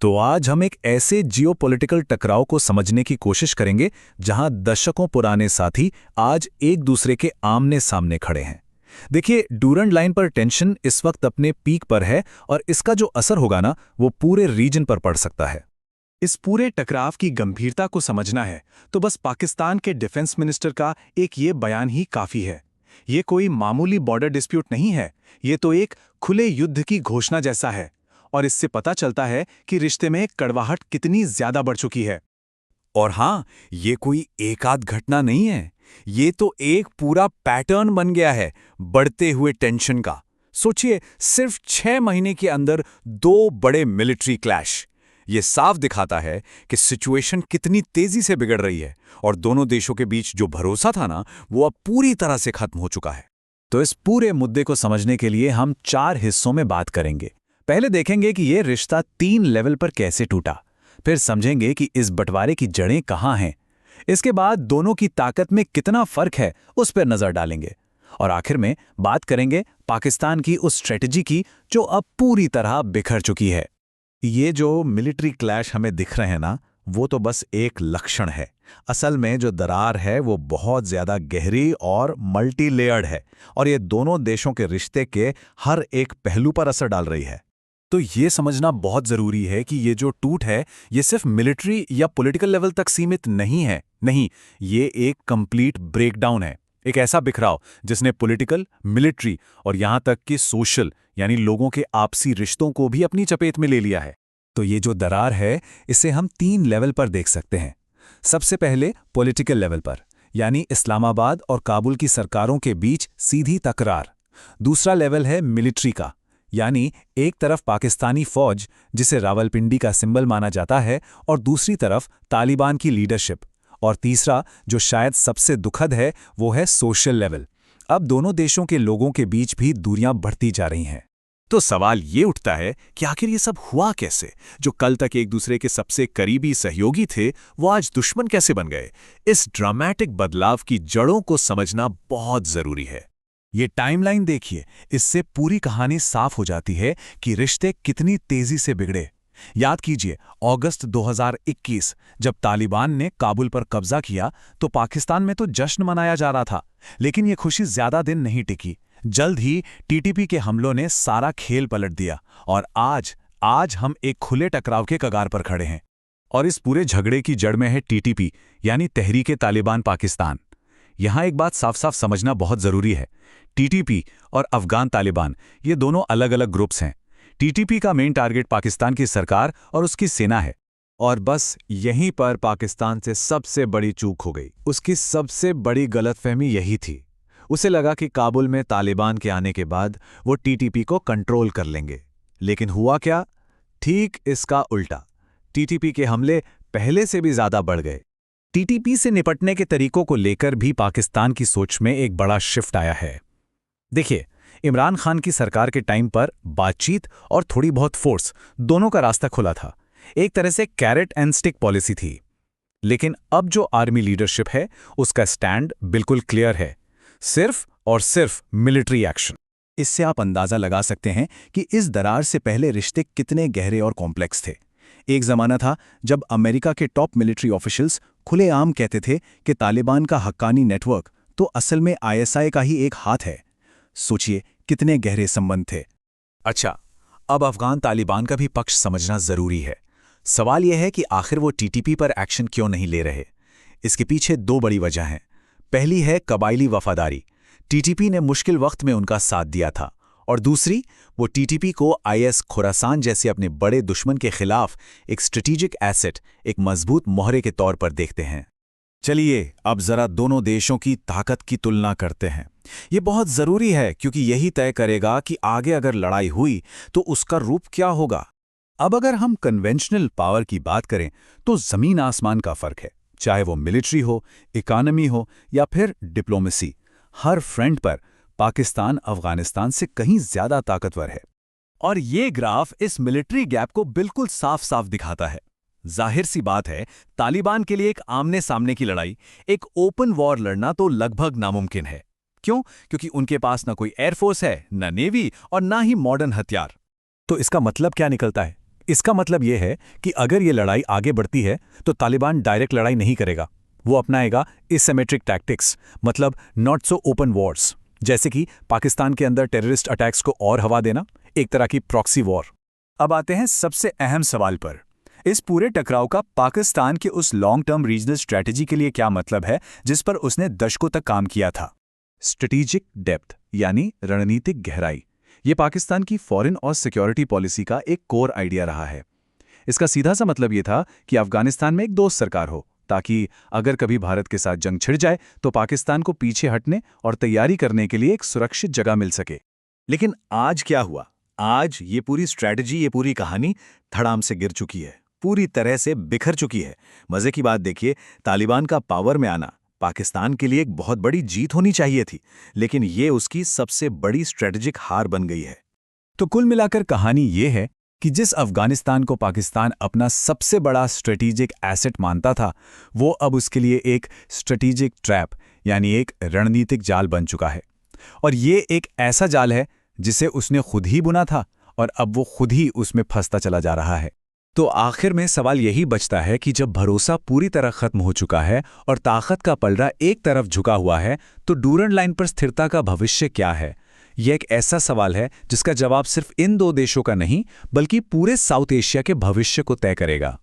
तो आज हम एक ऐसे जियोपॉलिटिकल टकराव को समझने की कोशिश करेंगे जहां दशकों पुराने साथी आज एक दूसरे के आमने सामने खड़े हैं। देखिए, डूरंड लाइन पर टेंशन इस वक्त अपने पीक पर है और इसका जो असर होगा ना, वो पूरे रीजन पर पड़ सकता है। इस पूरे टकराव की गंभीरता को समझना है तो बस पाकिस्तान के डिफेंस मिनिस्टर का एक ये बयान ही काफी है। ये कोई मामूली बॉर्डर डिस्प्यूट नहीं है, ये तो एक खुले युद्ध की घोषणा जैसा है। और इससे पता चलता है कि रिश्ते में कड़वाहट कितनी ज्यादा बढ़ चुकी है। और हां, ये कोई एकाध घटना नहीं है, ये तो एक पूरा पैटर्न बन गया है बढ़ते हुए टेंशन का। सोचिए, सिर्फ 6 महीने के अंदर 2 बड़े मिलिट्री क्लैश। ये साफ दिखाता है कि सिचुएशन कितनी तेजी से बिगड़ रही है और दोनों देशों के बीच जो भरोसा था ना, वो अब पूरी तरह से खत्म हो चुका है। तो इस पूरे मुद्दे को समझने के लिए हम 4 हिस्सों में बात करेंगे। पहले देखेंगे कि ये रिश्ता 3 लेवल पर कैसे टूटा, फिर समझेंगे कि इस बंटवारे की जड़ें कहाँ हैं। इसके बाद दोनों की ताकत में कितना फर्क है, उस पर नजर डालेंगे। और आखिर में बात करेंगे पाकिस्तान की उस स्ट्रेटजी की जो अब पूरी तरह बिखर चुकी है। ये जो मिलिट्री क्लैश हमें दिख रहे हैं ना, वो तो बस एक लक्षण है। असल में जो दरार है वो बहुत ज्यादा गहरी और मल्टी लेयर्ड है और ये दोनों देशों के रिश्ते के हर एक पहलू पर असर डाल रही है। तो ये समझना बहुत जरूरी है कि ये जो टूट है, ये सिर्फ मिलिट्री या पॉलिटिकल लेवल तक सीमित नहीं है। नहीं, ये एक कंप्लीट ब्रेकडाउन है, एक ऐसा बिखराव जिसने पॉलिटिकल, मिलिट्री और यहां तक कि सोशल यानी लोगों के आपसी रिश्तों को भी अपनी चपेट में ले लिया है। तो ये जो दरार है, इसे हम 3 लेवल पर देख सकते हैं। सबसे पहले पॉलिटिकल लेवल पर, यानी इस्लामाबाद और काबुल की सरकारों के बीच सीधी तकरार। दूसरा लेवल है मिलिट्री का, यानी एक तरफ पाकिस्तानी फौज जिसे रावलपिंडी का सिंबल माना जाता है और दूसरी तरफ तालिबान की लीडरशिप। और तीसरा, जो शायद सबसे दुखद है, वो है सोशल लेवल। अब दोनों देशों के लोगों के बीच भी दूरियां बढ़ती जा रही हैं। तो सवाल ये उठता है कि आखिर ये सब हुआ कैसे? जो कल तक एक दूसरे के सबसे करीबी सहयोगी थे, वो आज दुश्मन कैसे बन गए? इस ड्रामेटिक बदलाव की जड़ों को समझना बहुत जरूरी है। ये टाइमलाइन देखिए, इससे पूरी कहानी साफ हो जाती है कि रिश्ते कितनी तेजी से बिगड़े। याद कीजिए, अगस्त 2021 जब तालिबान ने काबुल पर कब्जा किया तो पाकिस्तान में तो जश्न मनाया जा रहा था, लेकिन ये खुशी ज्यादा दिन नहीं टिकी। जल्द ही टीटीपी के हमलों ने सारा खेल पलट दिया और आज हम एक खुले टकराव के कगार पर खड़े हैं। और इस पूरे झगड़े की जड़ में है टीटीपी, यानी तहरीके तालिबान पाकिस्तान। यहां एक बात साफ साफ समझना बहुत जरूरी है। टीटीपी और अफगान तालिबान, ये दोनों अलग अलग ग्रुप्स हैं। टीटीपी का मेन टारगेट पाकिस्तान की सरकार और उसकी सेना है। और बस यहीं पर पाकिस्तान से सबसे बड़ी चूक हो गई। उसकी सबसे बड़ी गलतफहमी यही थी। उसे लगा कि काबुल में तालिबान के आने के बाद वो टीटीपी को कंट्रोल कर लेंगे। लेकिन हुआ क्या? ठीक इसका उल्टा। टीटीपी के हमले पहले से भी ज्यादा बढ़ गए। टीटीपी से निपटने के तरीकों को लेकर भी पाकिस्तान की सोच में एक बड़ा शिफ्ट आया है। देखिए, इमरान खान की सरकार के टाइम पर बातचीत और थोड़ी बहुत फोर्स, दोनों का रास्ता खुला था। एक तरह से कैरेट एंड स्टिक पॉलिसी थी। लेकिन अब जो आर्मी लीडरशिप है, उसका स्टैंड बिल्कुल क्लियर है, सिर्फ और सिर्फ मिलिट्री एक्शन। इससे आप अंदाजा लगा सकते हैं कि इस दरार से पहले रिश्ते कितने गहरे और कॉम्प्लेक्स थे। एक जमाना था जब अमेरिका के टॉप मिलिट्री ऑफिशियल्स खुलेआम कहते थे कि तालिबान का हक्कानी नेटवर्क तो असल में आईएसआई का ही एक हाथ है। सोचिए कितने गहरे संबंध थे। अच्छा, अब अफगान तालिबान का भी पक्ष समझना जरूरी है। सवाल यह है कि आखिर वो टीटीपी पर एक्शन क्यों नहीं ले रहे? इसके पीछे 2 बड़ी वजह हैं। पहली है कबायली वफादारी। टीटीपी ने मुश्किल वक्त में उनका साथ दिया था। और दूसरी, वो टीटीपी को आईएस खुरासान जैसे अपने बड़े दुश्मन के खिलाफ एक स्ट्रेटेजिक एसेट, एक मजबूत मोहरे के तौर पर देखते हैं। चलिए अब जरा दोनों देशों की ताकत की तुलना करते हैं। ये बहुत जरूरी है क्योंकि यही तय करेगा कि आगे अगर लड़ाई हुई तो उसका रूप क्या होगा। अब अगर हम कन्वेंशनल पावर की बात करें तो जमीन आसमान का फर्क है। चाहे वो मिलिट्री हो, इकोनॉमी हो या फिर डिप्लोमेसी, हर फ्रंट पर पाकिस्तान अफगानिस्तान से कहीं ज्यादा ताकतवर है। और ये ग्राफ इस मिलिट्री गैप को बिल्कुल साफ साफ दिखाता है। जाहिर सी बात है, तालिबान के लिए एक आमने सामने की लड़ाई, एक ओपन वॉर लड़ना तो लगभग नामुमकिन है। क्यों? क्योंकि उनके पास न कोई एयरफोर्स है, न नेवी और ना ही मॉडर्न हथियार। तो इसका मतलब क्या निकलता है? इसका मतलब यह है कि अगर ये लड़ाई आगे बढ़ती है तो तालिबान डायरेक्ट लड़ाई नहीं करेगा। वो अपनाएगा एसिमेट्रिक टैक्टिक्स, मतलब नॉट सो ओपन वॉर्स, जैसे कि पाकिस्तान के अंदर टेररिस्ट अटैक्स को और हवा देना, एक तरह की प्रॉक्सी वॉर। अब आते हैं सबसे अहम सवाल पर। इस पूरे टकराव का पाकिस्तान के उस लॉन्ग टर्म रीजनल स्ट्रैटेजी के लिए क्या मतलब है जिस पर उसने दशकों तक काम किया था? स्ट्रेटेजिक डेप्थ यानी रणनीतिक गहराई, ये पाकिस्तान की फॉरेन और सिक्योरिटी पॉलिसी का एक कोर आइडिया रहा है। इसका सीधा सा मतलब ये था कि अफगानिस्तान में एक दोस्त सरकार हो, ताकि अगर कभी भारत के साथ जंग छिड़ जाए तो पाकिस्तान को पीछे हटने और तैयारी करने के लिए एक सुरक्षित जगह मिल सके। लेकिन आज क्या हुआ? आज ये पूरी स्ट्रैटेजी, ये पूरी कहानी धड़ाम से गिर चुकी है, पूरी तरह से बिखर चुकी है। मजे की बात देखिए, तालिबान का पावर में आना पाकिस्तान के लिए एक बहुत बड़ी जीत होनी चाहिए थी, लेकिन ये उसकी सबसे बड़ी स्ट्रैटेजिक हार बन गई है। तो कुल मिलाकर कहानी ये है कि जिस अफगानिस्तान को पाकिस्तान अपना सबसे बड़ा स्ट्रेटेजिक एसेट मानता था, वो अब उसके लिए एक स्ट्रेटेजिक ट्रैप यानी एक रणनीतिक जाल बन चुका है। और ये एक ऐसा जाल है जिसे उसने खुद ही बुना था और अब वो खुद ही उसमें फंसता चला जा रहा है। तो आखिर में सवाल यही बचता है कि जब भरोसा पूरी तरह खत्म हो चुका है और ताकत का पलड़ा एक तरफ झुका हुआ है, तो डूरंड लाइन पर स्थिरता का भविष्य क्या है? यह एक ऐसा सवाल है जिसका जवाब सिर्फ इन दो देशों का नहीं, बल्कि पूरे साउथ एशिया के भविष्य को तय करेगा।